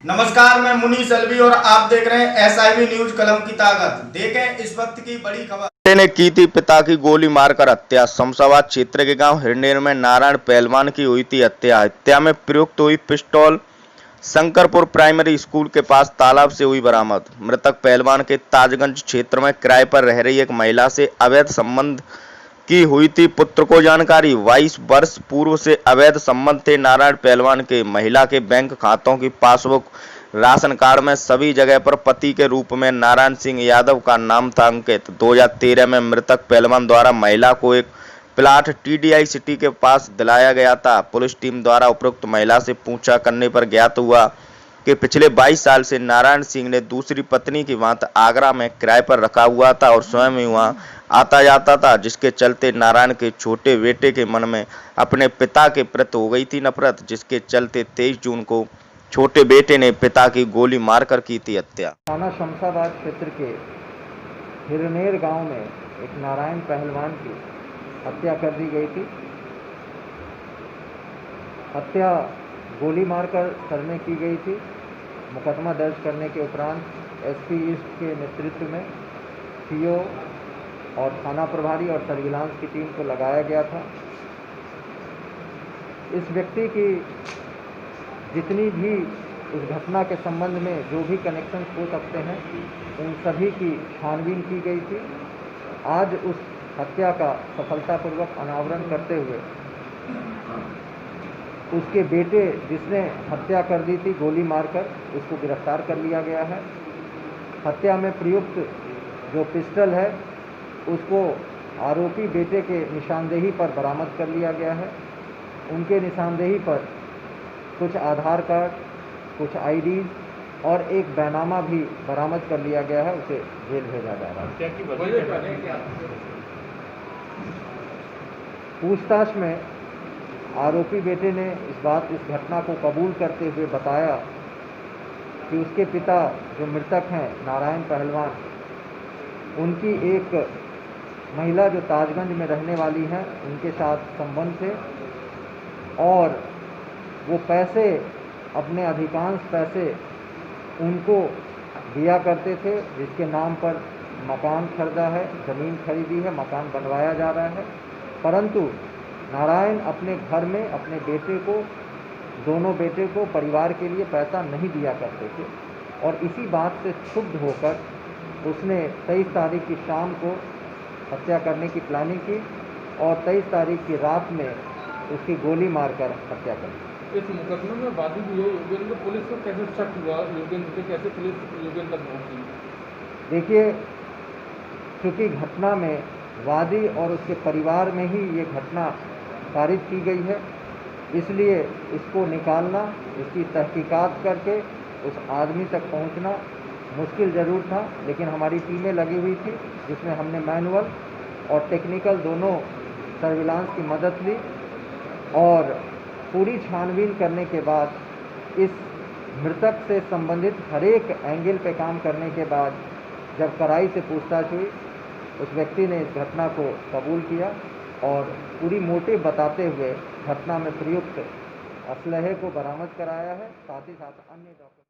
नमस्कार, मैं मुनीस अलवी और आप देख रहे हैं एसआईबी न्यूज कलम की ताकत। देखें इस वक्त की बड़ी खबर। बेटे ने की थी पिता की गोली मारकर हत्या। शमशाबाद क्षेत्र के गांव हिरनेर में नारायण पहलवान की हुई थी हत्या। हत्या में प्रयुक्त हुई पिस्टल शंकरपुर प्राइमरी स्कूल के पास तालाब से हुई बरामद। मृतक पहलवान के ताजगंज क्षेत्र में किराए पर रह रही एक महिला से अवैध संबंध की हुई थी। पुत्र को जानकारी। 22 वर्ष पूर्व से अवैध संबंध थे नारायण पहलवान के। महिला के बैंक खातों की पासबुक, राशन कार्ड में सभी जगह पर पति के रूप में नारायण सिंह यादव का नाम था अंकित। 2013 में मृतक पहलवान द्वारा महिला को एक प्लाट टीडीआई सिटी के पास दिलाया गया था। पुलिस टीम द्वारा उपरोक्त महिला से पूछा करने पर ज्ञात हुआ कि पिछले 22 साल से नारायण सिंह ने दूसरी पत्नी की भांति आगरा में किराए पर रखा हुआ था और स्वयं ही वहां आता जाता था, जिसके चलते नारायण के छोटे बेटे के मन में अपने पिता के प्रति हो गई थी नफरत, जिसके चलते 23 जून को छोटे बेटे ने पिता की गोली मारकर की थी हत्या। थाना शमशाबाद क्षेत्र के हिरनेर गांव में एक नारायण पहलवान की हत्या कर दी गई थी। हत्या गोली मारकर करने की गई थी। मुकदमा दर्ज करने के उपरांत एसपी ईस्ट के नेतृत्व में सीओ और थाना प्रभारी और सर्विलांस की टीम को लगाया गया था। इस व्यक्ति की जितनी भी उस घटना के संबंध में जो भी कनेक्शन हो सकते हैं, उन सभी की छानबीन की गई थी। आज उस हत्या का सफलतापूर्वक अनावरण करते हुए उसके बेटे, जिसने हत्या कर दी थी गोली मारकर, उसको गिरफ्तार कर लिया गया है। हत्या में प्रयुक्त जो पिस्टल है उसको आरोपी बेटे के निशानदेही पर बरामद कर लिया गया है। उनके निशानदेही पर कुछ आधार कार्ड, कुछ आईडीज और एक बैनामा भी बरामद कर लिया गया है। उसे जेल भेजा जा रहा है। पूछताछ में आरोपी बेटे ने इस घटना को कबूल करते हुए बताया कि उसके पिता जो मृतक हैं नारायण पहलवान, उनकी एक महिला जो ताजगंज में रहने वाली हैं, उनके साथ संबंध थे और वो पैसे, अपने अधिकांश पैसे उनको दिया करते थे, जिसके नाम पर मकान खरीदा है, ज़मीन खरीदी है, मकान बनवाया जा रहा है। परंतु नारायण अपने घर में अपने बेटे को, दोनों बेटे को परिवार के लिए पैसा नहीं दिया करते थे और इसी बात से क्षुब्ध होकर उसने 23 तारीख की शाम को हत्या करने की प्लानिंग की और 23 तारीख की रात में उसकी गोली मारकर हत्या कर दी। इस मुकदमे में वादी भी है योगेंद्र, पुलिस को कैसे शक हुआ योगेंद्र से, कैसे पुलिस योगेंद्र तक पहुंची? देखिए, चूँकि घटना में वादी और उसके परिवार में ही ये घटना पारित की गई है, इसलिए इसको निकालना, इसकी तहकीकात करके उस आदमी तक पहुंचना मुश्किल ज़रूर था, लेकिन हमारी टीमें लगी हुई थी जिसमें हमने मैनुअल और टेक्निकल दोनों सर्विलांस की मदद ली और पूरी छानबीन करने के बाद इस मृतक से संबंधित हर एक एंगल पे काम करने के बाद जब कड़ाई से पूछताछ हुई, उस व्यक्ति ने इस घटना को कबूल किया और पूरी मोटिव बताते हुए घटना में प्रयुक्त असलहे को बरामद कराया है, साथ ही साथ अन्य डॉक्यूमेंट